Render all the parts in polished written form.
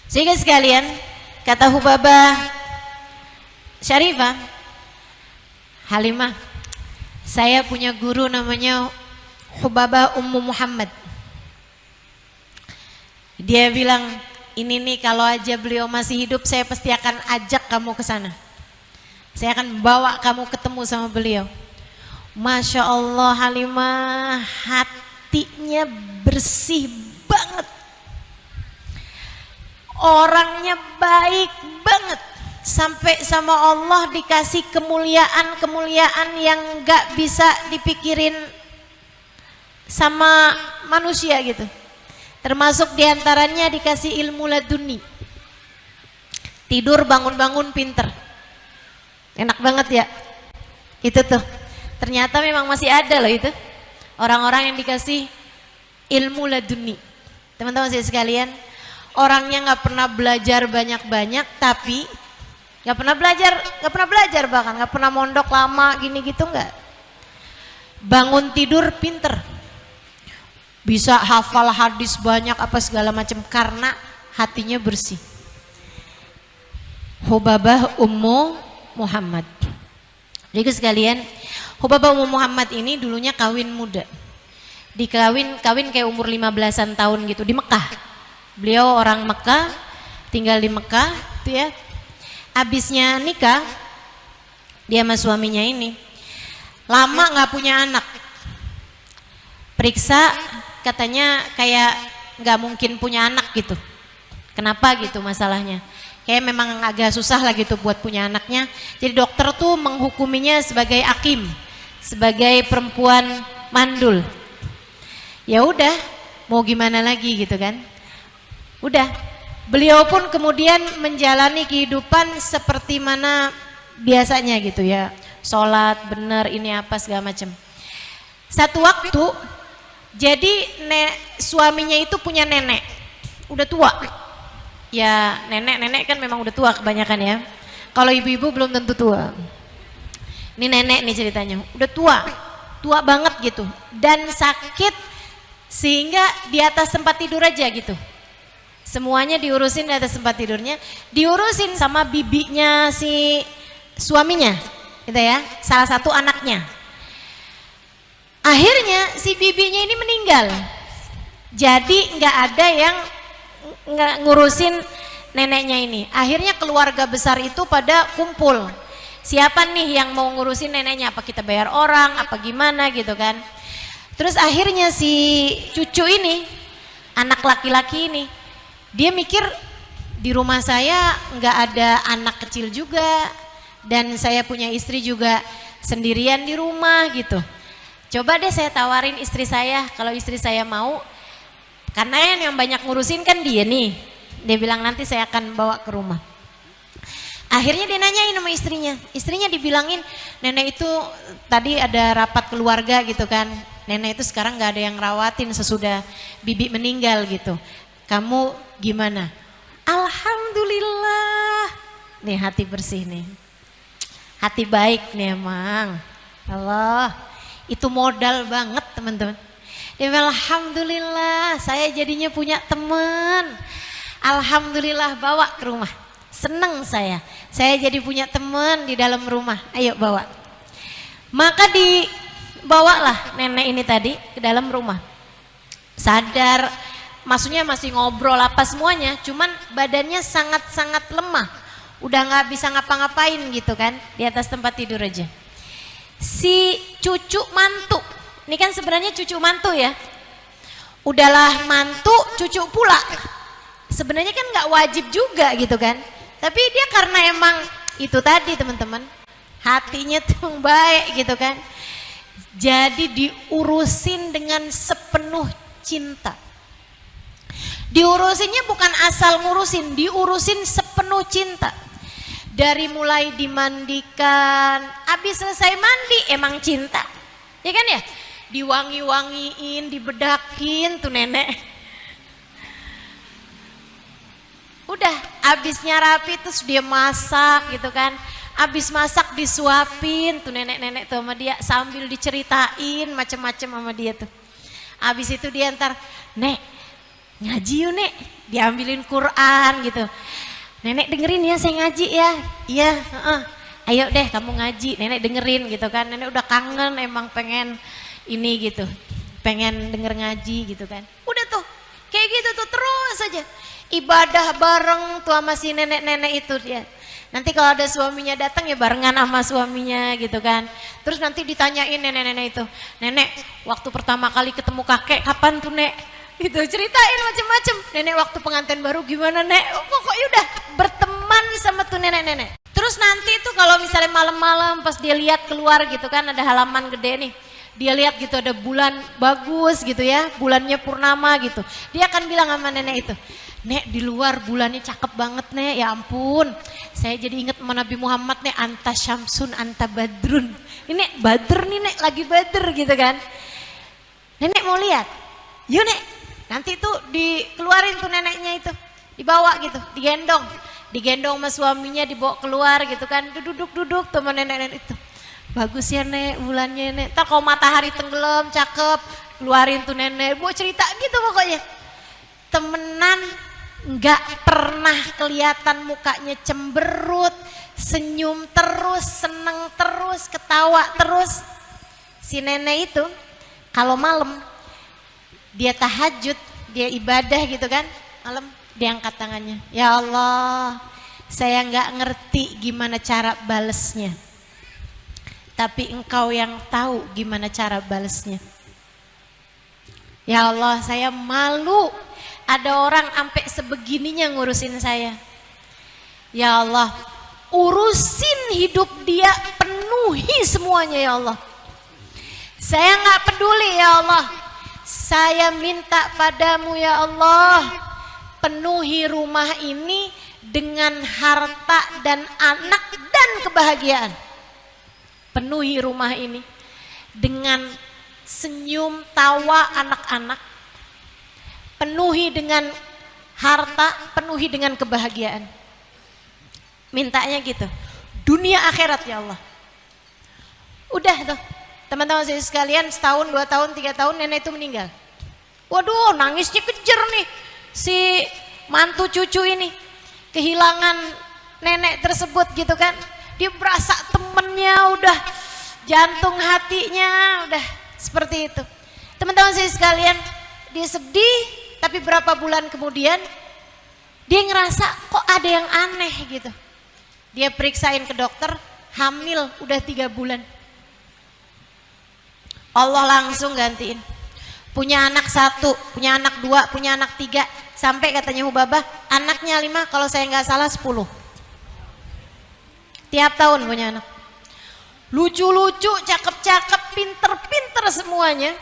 Sehingga sekalian, kata Hubabah Syarifah, Halimah, saya punya guru namanya Hubabah Ummu Muhammad. Dia bilang, ini nih kalau aja beliau masih hidup saya pasti akan ajak kamu ke sana. Saya akan bawa kamu ketemu sama beliau. Masya Allah Halimah, hatinya bersih banget. Orangnya baik banget. Sampai sama Allah dikasih kemuliaan-kemuliaan yang gak bisa dipikirin sama manusia gitu. Termasuk diantaranya dikasih ilmu laduni. Tidur bangun-bangun pinter. Enak banget ya. Itu tuh. Ternyata memang masih ada loh itu. Orang-orang yang dikasih ilmu laduni. Teman-teman saya sekalian, orangnya gak pernah belajar banyak-banyak, tapi gak pernah belajar bahkan, gak pernah mondok lama gini gitu enggak. Bangun tidur pinter. Bisa hafal hadis banyak apa segala macam karena hatinya bersih. Hubabah Ummu Muhammad. Jadi sekalian, Hubabah Ummu Muhammad ini dulunya kawin muda. Kawin kayak umur 15-an tahun gitu di Mekah. Beliau orang Mekah, tinggal di Mekah tuh ya. Habisnya nikah dia sama suaminya ini lama nggak punya anak. Periksa katanya kayak nggak mungkin punya anak gitu. Kenapa gitu masalahnya? Kayak memang agak susah lah gitu buat punya anaknya. Jadi dokter tuh menghukuminya sebagai akim, sebagai perempuan mandul. Ya udah, mau gimana lagi gitu kan? Udah, beliau pun kemudian menjalani kehidupan seperti mana biasanya gitu ya. Sholat bener, ini apa segala macam. Satu waktu, jadi suaminya itu punya nenek, udah tua. Ya nenek kan memang udah tua kebanyakan ya. Kalau ibu-ibu belum tentu tua. Ini nenek nih ceritanya, udah tua banget gitu. Dan sakit sehingga di atas tempat tidur aja gitu. Semuanya diurusin di atas tempat tidurnya, diurusin sama bibinya si suaminya, gitu ya, salah satu anaknya. Akhirnya si bibinya ini meninggal, jadi nggak ada yang ngurusin neneknya ini. Akhirnya keluarga besar itu pada kumpul. Siapa nih yang mau ngurusin neneknya? Apa kita bayar orang? Apa gimana gitu kan? Terus akhirnya si cucu ini, anak laki-laki ini, dia mikir di rumah saya nggak ada anak kecil juga dan saya punya istri juga sendirian di rumah gitu. Coba deh saya tawarin istri saya, kalau istri saya mau, karena yang banyak ngurusin kan dia nih. Dia bilang nanti saya akan bawa ke rumah. Akhirnya dia nanyain sama istrinya dibilangin nenek itu tadi ada rapat keluarga gitu kan. Nenek itu sekarang nggak ada yang rawatin sesudah bibi meninggal gitu. Kamu gimana? Alhamdulillah. Nih hati bersih nih. Hati baik nih emang. Allah, itu modal banget teman-teman. Ya alhamdulillah saya jadinya punya teman. Alhamdulillah bawa ke rumah. Seneng saya jadi punya teman di dalam rumah. Ayo bawa. Maka dibawalah nenek ini tadi ke dalam rumah. Sadar, maksudnya masih ngobrol apa semuanya, cuman badannya sangat-sangat lemah. Udah nggak bisa ngapa-ngapain gitu kan, di atas tempat tidur aja. Si cucu mantu, ini kan sebenarnya cucu mantu ya. Udahlah mantu, cucu pula. Sebenarnya kan nggak wajib juga gitu kan. Tapi dia karena emang itu tadi teman-teman, hatinya tuh baik gitu kan. Jadi diurusin dengan sepenuh cinta. Diurusinnya bukan asal ngurusin, diurusin sepenuh cinta. Dari mulai dimandikan, habis selesai mandi emang cinta. Ya kan ya? Diwangi-wangiin, dibedakin tuh nenek. Udah, habisnya rapi terus dia masak gitu kan. Habis masak disuapin tuh nenek-nenek tuh sama dia sambil diceritain macam-macam sama dia tuh. Habis itu dia ntar, "Nek, ngaji yuk nek, diambilin Quran gitu. Nenek dengerin ya saya ngaji ya, iya, ayo deh kamu ngaji, nenek dengerin gitu kan. Nenek udah kangen emang pengen ini gitu, pengen denger ngaji gitu kan. Udah tuh, kayak gitu tuh terus aja. Ibadah bareng tuh sama si nenek-nenek itu dia. Nanti kalau ada suaminya datang ya barengan sama suaminya gitu kan. Terus nanti ditanyain nenek-nenek itu, nenek waktu pertama kali ketemu kakek kapan tuh nek? Gitu ceritain macem-macem. Nenek waktu pengantin baru gimana nek? Pokoknya udah berteman sama tuh nenek-nenek. Terus nanti tuh kalau misalnya malam-malam pas dia lihat keluar gitu kan, ada halaman gede nih. Dia lihat gitu ada bulan bagus gitu ya, bulannya purnama gitu. Dia akan bilang sama nenek itu, nek di luar bulannya cakep banget nek, ya ampun. Saya jadi inget sama Nabi Muhammad nek, anta syamsun anta badrun. Ini nek badr nih nek, lagi badr gitu kan. Nenek mau lihat, yuk nek. Nanti tuh dikeluarin tuh neneknya itu, dibawa gitu, digendong sama suaminya, dibawa keluar gitu kan, duduk-duduk tuh sama nenek-nenek itu. Bagus ya nek bulannya nek, ntar kalau matahari tenggelam cakep, keluarin tuh nenek, mau cerita gitu pokoknya. Temenan, nggak pernah kelihatan mukanya cemberut, senyum terus, seneng terus, ketawa terus. Si nenek itu kalau malam dia tahajud, dia ibadah gitu kan, malam dia angkat tangannya, ya Allah, saya nggak ngerti gimana cara balesnya, tapi engkau yang tahu gimana cara balesnya. Ya Allah, saya malu ada orang sampai sebegininya ngurusin saya. Ya Allah, urusin hidup dia, penuhi semuanya ya Allah. Saya nggak peduli ya Allah. Saya minta padamu ya Allah, penuhi rumah ini dengan harta dan anak dan kebahagiaan. Penuhi rumah ini dengan senyum tawa anak-anak. Penuhi dengan harta, penuhi dengan kebahagiaan. Mintanya gitu. Dunia akhirat ya Allah. Udah tuh. Teman-teman saya sekalian, setahun, 2 tahun, 3 tahun nenek itu meninggal. Waduh, nangisnya kejer nih si mantu cucu ini. Kehilangan nenek tersebut gitu kan. Dia berasa temennya udah, jantung hatinya udah seperti itu. Teman-teman saya sekalian, dia sedih, tapi berapa bulan kemudian dia ngerasa kok ada yang aneh gitu. Dia periksain ke dokter, hamil udah 3 bulan. Allah langsung gantiin. Punya anak 1, punya anak 2, punya anak 3, sampai katanya Hubabah anaknya 5, kalau saya nggak salah 10. Tiap tahun punya anak. Lucu-lucu, cakep-cakep, pinter-pinter semuanya.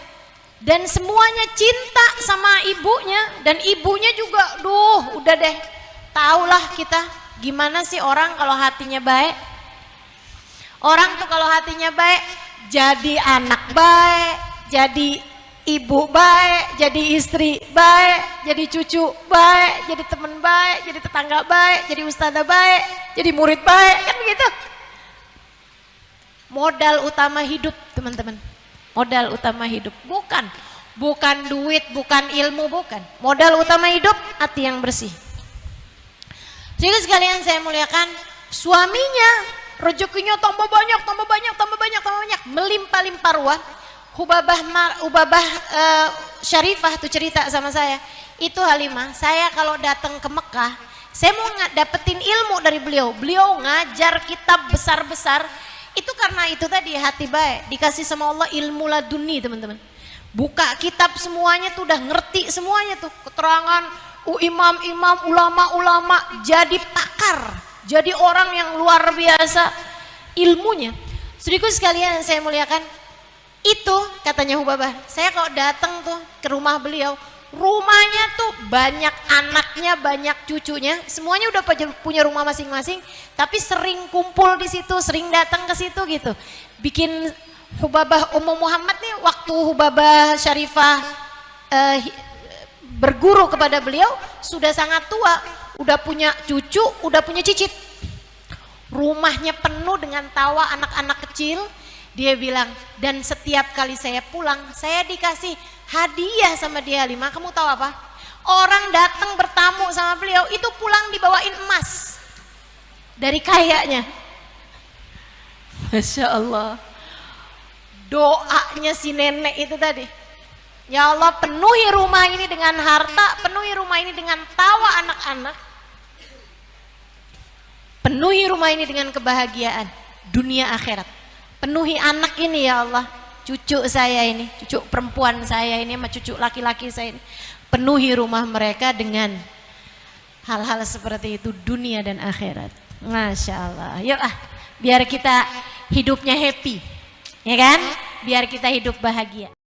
Dan semuanya cinta sama ibunya. Dan ibunya juga, udah deh. Taulah kita gimana sih orang kalau hatinya baik. Orang tuh kalau hatinya baik, jadi anak baik, jadi ibu baik, jadi istri baik, jadi cucu baik, jadi teman baik, jadi tetangga baik, jadi ustadzah baik, jadi murid baik, kan begitu. Modal utama hidup teman-teman, modal utama hidup, bukan duit, bukan ilmu, bukan. Modal utama hidup hati yang bersih. Jadi sekalian saya muliakan, suaminya rezekinya tambah banyak, melimpah-limpah ruah. Hubabah Syarifah tuh cerita sama saya, itu Halimah, saya kalau datang ke Mekah, saya mau dapetin ilmu dari beliau. Beliau ngajar kitab besar-besar, itu karena itu tadi hati baik, dikasih sama Allah ilmu laduni teman-teman. Buka kitab semuanya tuh udah ngerti semuanya tuh, keterangan imam-imam, ulama-ulama, jadi pakar, jadi orang yang luar biasa ilmunya. Saudaraku sekalian saya muliakan, itu katanya Hubabah, saya kalau datang tuh ke rumah beliau, rumahnya tuh banyak anaknya, banyak cucunya, semuanya udah punya rumah masing-masing, tapi sering kumpul di situ, sering datang ke situ gitu. Bikin Hubabah Muhammad nih, waktu Hubabah Syarifah berguru kepada beliau sudah sangat tua, udah punya cucu, udah punya cicit. Rumahnya penuh dengan tawa anak-anak kecil. Dia bilang, dan setiap kali saya pulang, saya dikasih hadiah sama dia. Halimah, kamu tahu apa? Orang datang bertamu sama beliau, itu pulang dibawain emas dari kayanya. Masya Allah. Doanya si nenek itu tadi, ya Allah, penuhi rumah ini dengan harta, penuhi rumah ini dengan tawa anak-anak, penuhi rumah ini dengan kebahagiaan dunia akhirat, penuhi anak ini ya Allah, cucu saya ini, cucu perempuan saya ini sama cucu laki-laki saya ini, penuhi rumah mereka dengan hal-hal seperti itu dunia dan akhirat. Masya Allah. Yuk biar kita hidupnya happy, ya kan? Biar kita hidup bahagia.